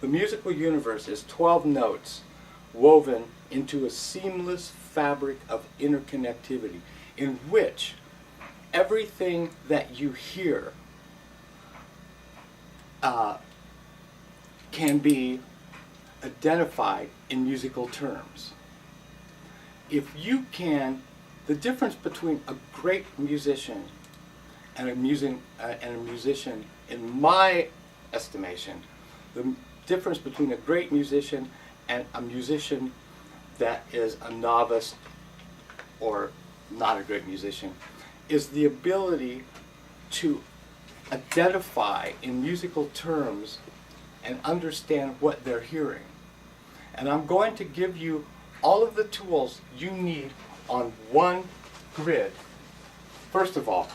The musical universe is 12 notes woven into a seamless fabric of interconnectivity in which everything that you hear can be identified in musical terms. If you can, the difference between a great musician and a musician, in my estimation, the difference between a great musician and a musician that is a novice or not a great musician is the ability to identify in musical terms and understand what they're hearing. And I'm going to give you all of the tools you need on one grid. First of all,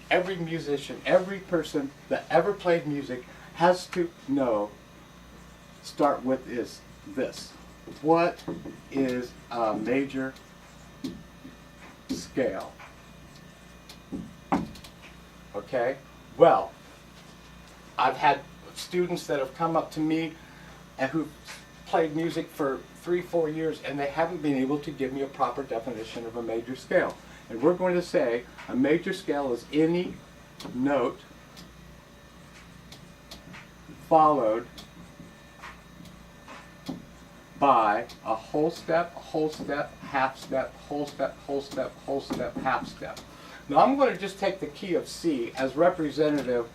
every musician, every person that ever played music has to know, start with this. What is a major scale? Okay? Well, I've had students that have come up to me and who've played music for 3-4 years and they haven't been able to give me a proper definition of a major scale. And we're going to say a major scale is any note followed by a whole step, half step, whole step, whole step, whole step, half step. Now I'm going to just take the key of C as representative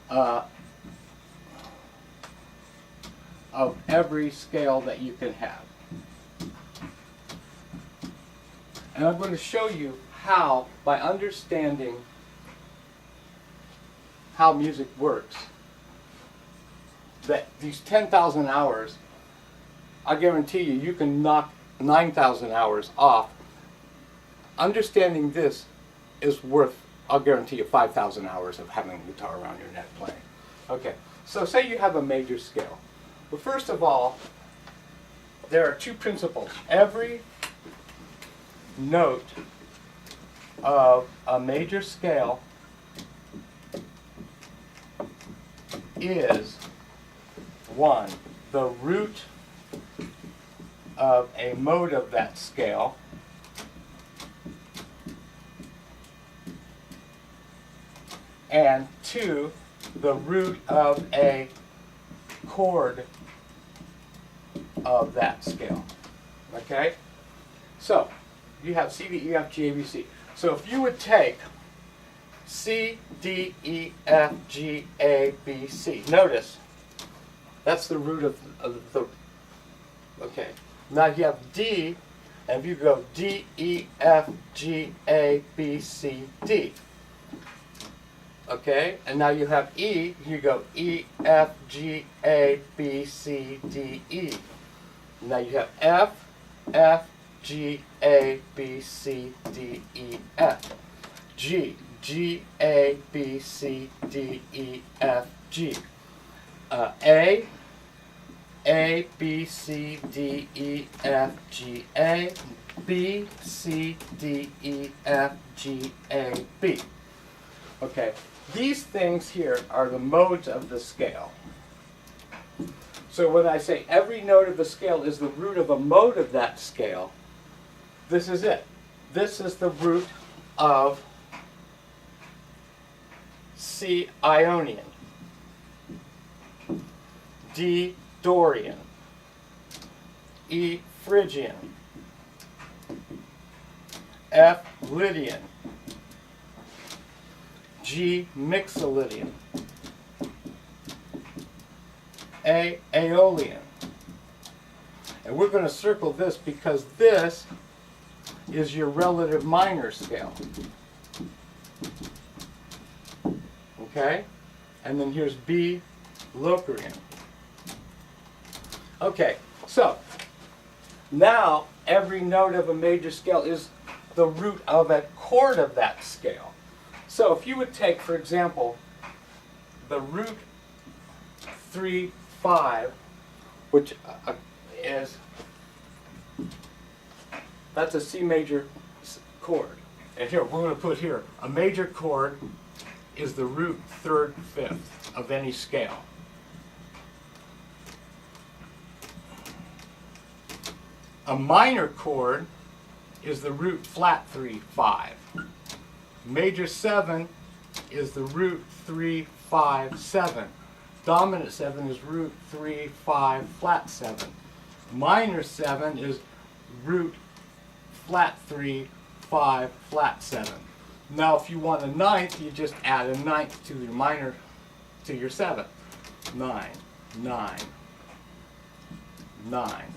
of every scale that you can have. And I'm going to show you how, by understanding how music works, that these 10,000 hours, I guarantee you, you can knock 9,000 hours off. Understanding this is worth, I'll guarantee you, 5,000 hours of having a guitar around your neck playing. Okay, so say you have a major scale. Well, first of all, there are two principles. Every note of a major scale is, one, the root of a mode of that scale, and two, the root of a chord of that scale. Okay? So, you have C, D, E, F, G, A, B, C. So if you would take C, D, E, F, G, A, B, C. Notice, that's the root of the, okay. Now you have D, and if you go D, E, F, G, A, B, C, D. Okay, and now you have E, you go E, F, G, A, B, C, D, E. Now you have F, F, G, A, B, C, D, E, F. G, G, A, B, C, D, E, F, G. A, B, C, D, E, F, G, A. B, C, D, E, F, G, A, B. Okay, these things here are the modes of the scale. So when I say every note of the scale is the root of a mode of that scale, this is it. This is the root of C Ionian, D Dorian, E Phrygian, F Lydian, G Mixolydian, A Aeolian. And we're going to circle this because this is your relative minor scale. Okay? And then here's B Locrian. Okay, so now every note of a major scale is the root of a chord of that scale. So if you would take, for example, the root 3, 5, which is, that's a C major chord. And here, we're going to put here, a major chord is the root 3rd, 5th of any scale. A minor chord is the root flat 3, 5. Major 7 is the root 3, 5, 7. Dominant 7 is root 3, 5, flat 7. Minor 7 is root flat 3, 5, flat 7. Now if you want a ninth, you just add a ninth to your minor, to your 7. 9, 9, 9.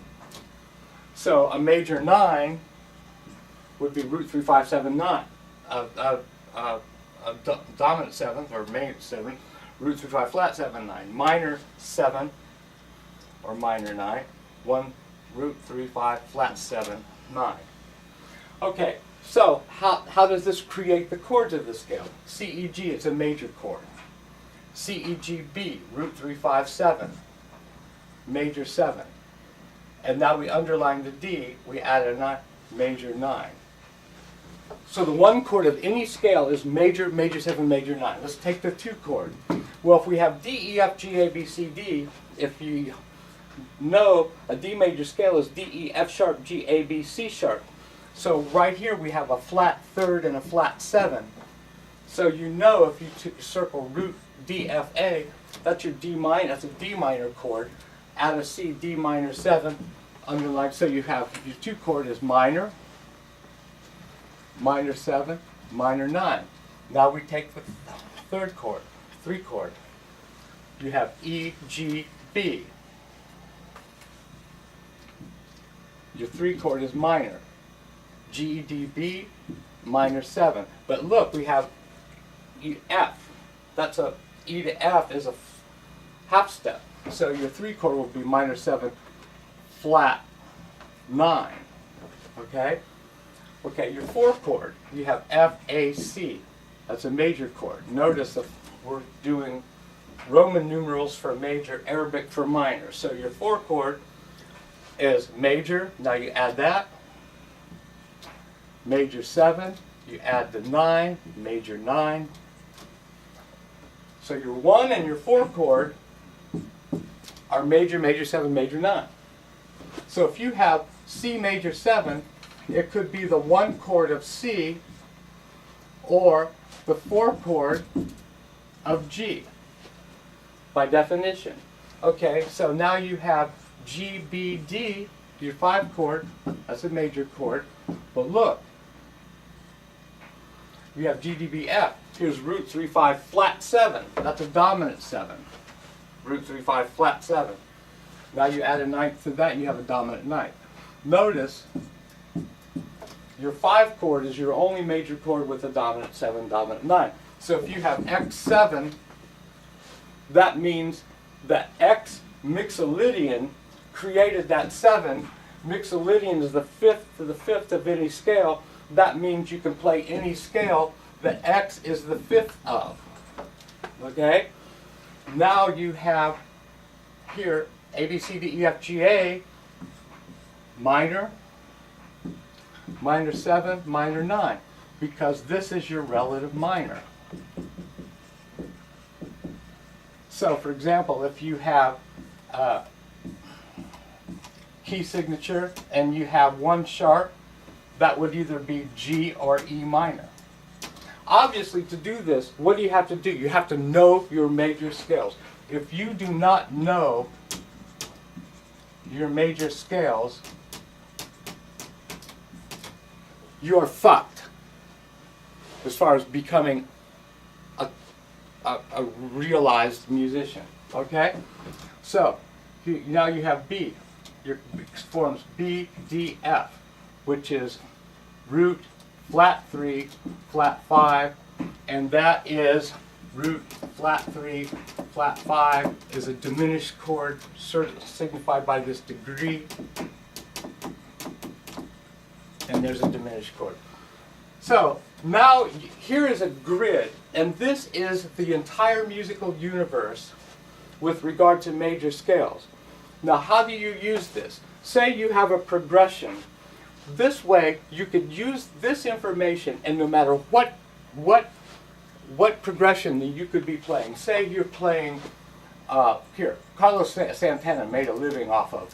So a major 9 would be root 3, 5, 7, 9. Dominant 7, or major 7, root 3, 5, flat 7, 9. Minor 7, or minor 9, 1, root 3, 5, flat 7, 9. Okay, so how does this create the chords of the scale? C, E, G, it's a major chord. C, E, G, B, root 3, 5, 7, major 7. And now we underline the D, we add a 9, major 9. So the one chord of any scale is major, major 7, major 9. Let's take the two chord. Well, if we have D, E, F, G, A, B, C, D, if you know a D major scale is D, E, F sharp, G, A, B, C sharp. So right here we have a flat third and a flat 7. So you know if you circle root D, F, A, that's your D minor, that's a D minor chord. Add a C, D minor 7, underline, so you have your two chord is minor, minor 7, minor 9. Now we take the third chord, 3 chord. You have E, G, B. Your 3 chord is minor. G, D, B, minor 7. But look, we have E, F. That's a, E to F is a half step. So your 3 chord will be minor 7, flat 9. Okay? Okay, your 4 chord, you have F, A, C. That's a major chord. Notice if we're doing Roman numerals for major, Arabic for minor. So your 4 chord is major. Now you add that. Major 7. You add the 9. Major 9. So your 1 and your 4 chord are major, major 7, major 9. So if you have C major 7, it could be the 1 chord of C or the 4 chord of G, by definition. Okay, so now you have G, B, D, your 5 chord, that's a major chord. But look, you have G, D, B, F. Here's root 3, 5, flat 7. That's a dominant 7. Root 3, 5, flat 7. Now you add a ninth to that, you have a dominant ninth. Notice, your 5 chord is your only major chord with a dominant 7, dominant 9. So if you have X7, that means that X mixolydian created that 7. Mixolydian is the 5th to the 5th of any scale. That means you can play any scale that X is the 5th of. Okay? Now you have here A, B, C, D, E, F, G, A, minor, minor 7, minor 9, because this is your relative minor. So for example, if you have key signature and you have 1 sharp, that would either be G or E minor. Obviously, to do this, what do you have to do? You have to know your major scales. If you do not know your major scales, you are fucked as far as becoming a realized musician. Okay? So, now you have B. Your forms B, D, F, which is root, flat 3, flat 5, and that is root, flat 3, flat 5 is a diminished chord signified by this degree, and there's a diminished chord. So now here is a grid, and this is the entire musical universe with regard to major scales. Now how do you use this? Say you have a progression. This way you could use this information, and no matter what progression that you could be playing. Say you're playing Here, Carlos Santana made a living off of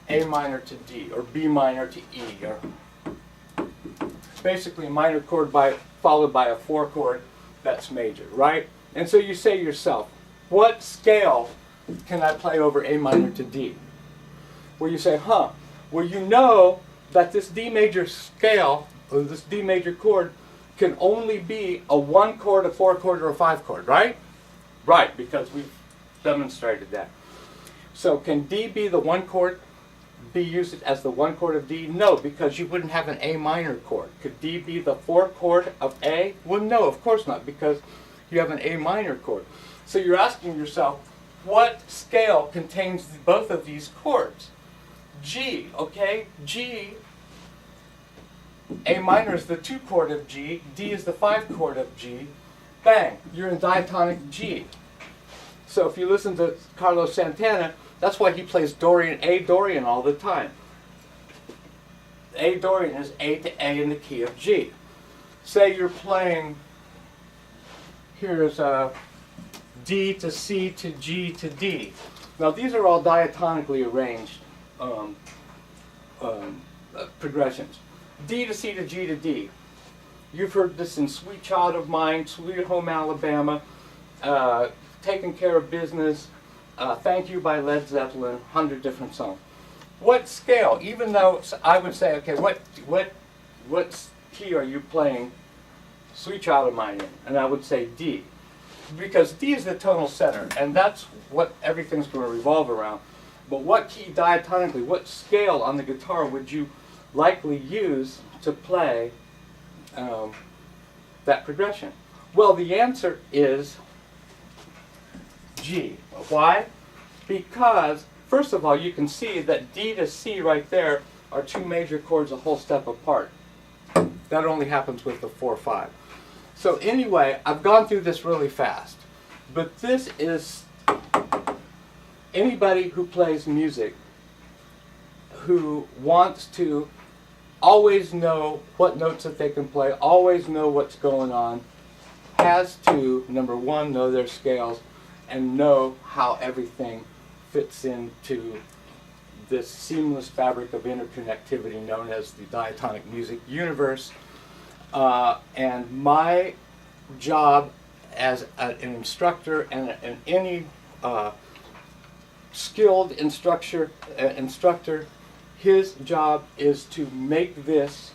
A minor to D, or B minor to E, or basically a minor chord followed by a 4 chord that's major, right? And so you say to yourself, what scale can I play over A minor to D? Well, you say, well, you know that this D major scale, or this D major chord, can only be a 1 chord, a 4 chord, or a 5 chord, right? Right, because we've demonstrated that. So can D be the 1 chord, be used as the 1 chord of D? No, because you wouldn't have an A minor chord. Could D be the 4 chord of A? Well, no, of course not, because you have an A minor chord. So you're asking yourself, what scale contains both of these chords? G, okay? G, A minor is the 2 chord of G, D is the 5 chord of G. Bang, you're in diatonic G. So if you listen to Carlos Santana, that's why he plays Dorian, A Dorian all the time. A Dorian is A to A in the key of G. Say you're playing, here's D to C to G to D. Now these are all diatonically arranged progressions. D to C to G to D. You've heard this in Sweet Child of Mine, Sweet Home Alabama, Taking Care of Business, Thank You by Led Zeppelin, 100 different songs. What scale, even though I would say, okay, what key are you playing Sweet Child of Mine in? And I would say D. Because D is the tonal center, and that's what everything's going to revolve around. But what key diatonically, what scale on the guitar would you likely use to play that progression? Well, the answer is G. Why? Because, first of all, you can see that D to C right there are 2 major chords a whole step apart. That only happens with the 4-5. So anyway, I've gone through this really fast. But this is anybody who plays music who wants to always know what notes that they can play, always know what's going on, has to, number 1, know their scales, and know how everything fits into this seamless fabric of interconnectivity known as the diatonic music universe. And my job as an instructor and any skilled instructor, his job is to make this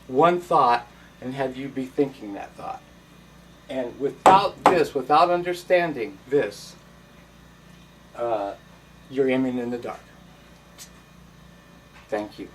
one thought and have you be thinking that thought. And without this, without understanding this, you're aiming in the dark. Thank you.